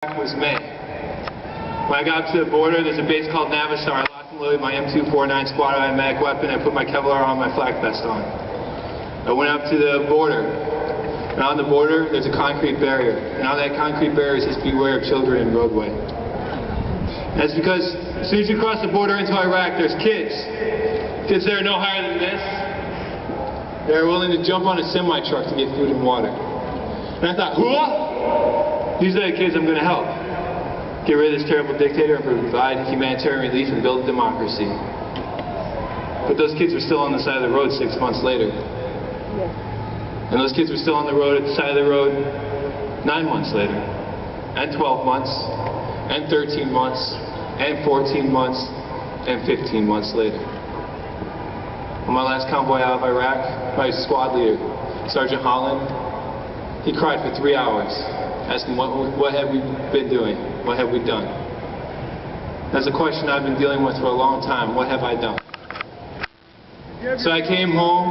Was May. When I got to the border, there's a base called Navistar. I locked and loaded my M249 squad automatic weapon. I put my Kevlar on, my flak vest on. I went up to the border. And on the border, there's a concrete barrier. And on that concrete barrier says, "Beware of children in roadway." And that's because as soon as you cross the border into Iraq, there's kids. Kids that are no higher than this. They're willing to jump on a semi-truck to get food and water. And I thought, these are the kids I'm going to help. Get rid of this terrible dictator and provide humanitarian relief and build democracy. But those kids were still on the side of the road 6 months later. And those kids were still on the road at the side of the road 9 months later. And 12 months. And 13 months. And 14 months. And 15 months later. On my last convoy out of Iraq, my squad leader, Sergeant Holland, he cried for 3 hours. Asking what have we been doing? What have we done? That's a question I've been dealing with for a long time. What have I done? So I came home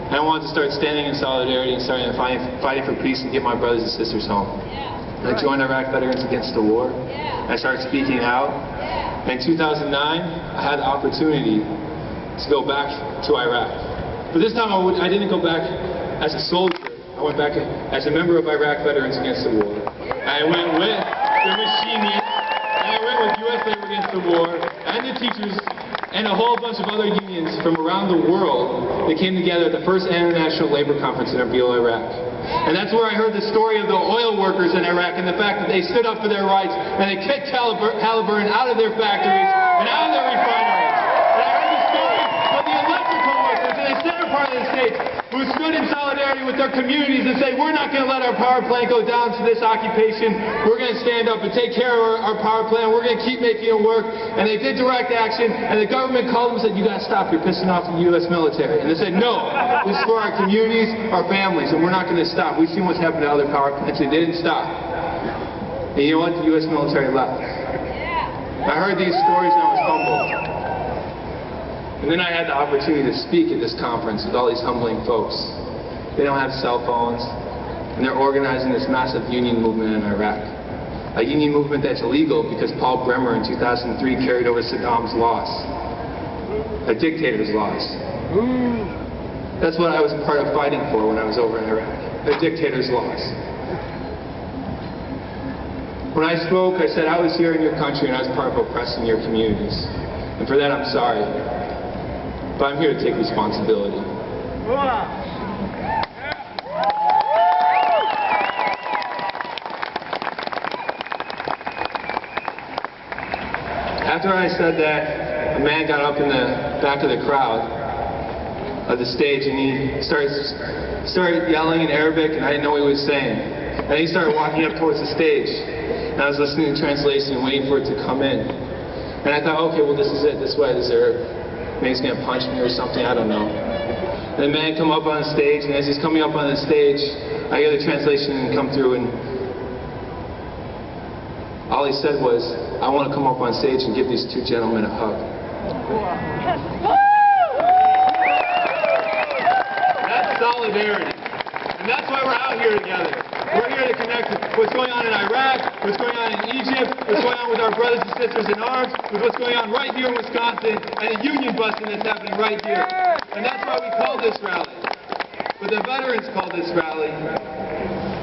and I wanted to start standing in solidarity and starting fighting for peace and get my brothers and sisters home. I joined Iraq Veterans Against the War. I started speaking out. In 2009, I had the opportunity to go back to Iraq. But this time I didn't go back as a soldier. I went back as a member of Iraq Veterans Against the War. I went with the machinists, and I went with U.S. Labor Against the War, and the teachers, and a whole bunch of other unions from around the world that came together at the first International Labor Conference in Erbil, Iraq. And that's where I heard the story of the oil workers in Iraq and the fact that they stood up for their rights and they kicked Halliburton out of their factories and out of their refineries. And I heard the story of the electrical workers in the center part of the state who stood in solidarity with their communities and say, we're not going to let our power plant go down to this occupation. We're going to stand up and take care of our power plant. We're going to keep making it work. And they did direct action, and the government called them and said, you got to stop. You're pissing off the U.S. military. And they said, no, this is for our communities, our families, and we're not going to stop. We've seen what's happened to other power plants. They didn't stop. And you know what? The U.S. military left. I heard these stories and I was humbled. And then I had the opportunity to speak at this conference with all these humbling folks. They don't have cell phones, and they're organizing this massive union movement in Iraq. A union movement that's illegal because Paul Bremer in 2003 carried over Saddam's laws. A dictator's laws. That's what I was part of fighting for when I was over in Iraq. A dictator's laws. When I spoke, I said I was here in your country and I was part of oppressing your communities. And for that I'm sorry. But I'm here to take responsibility. After I said that, a man got up in the back of the crowd of the stage and he started yelling in Arabic and I didn't know what he was saying. And he started walking up towards the stage. And I was listening to translation and waiting for it to come in. And I thought, okay, well this is it, this way, is there... Maybe he's going to punch me or something, I don't know. And the man come up on the stage, and as he's coming up on the stage, I hear the translation come through, and all he said was, I want to come up on stage and give these two gentlemen a hug. That's solidarity. And that's why we're out here together. We're here to connect with what's going on in Iraq, what's going on in Egypt, what's going on with our brothers and sisters in arms, with what's going on right here in Wisconsin, and the union busting that's happening right here. And that's why we call this rally. But the veterans call this rally.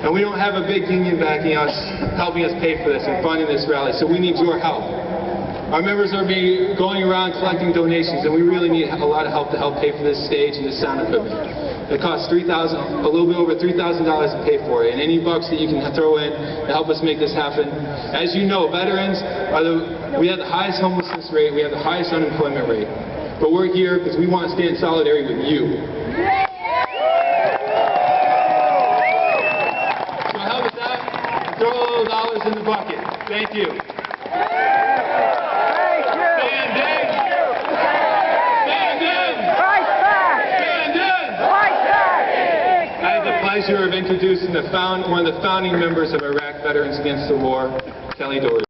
And we don't have a big union backing us, helping us pay for this and funding this rally, so we need your help. Our members are going around collecting donations, and we really need a lot of help to help pay for this stage and this sound equipment. It costs a little bit over $3,000 to pay for it, and any bucks that you can throw in to help us make this happen. As you know, veterans we have the highest homelessness rate, we have the highest unemployment rate. But we're here because we want to stand in solidarity with you. So help us out and throw a little dollars in the bucket. Thank you. Pleasure of introducing one of the founding members of Iraq Veterans Against the War, Kelly Doherty.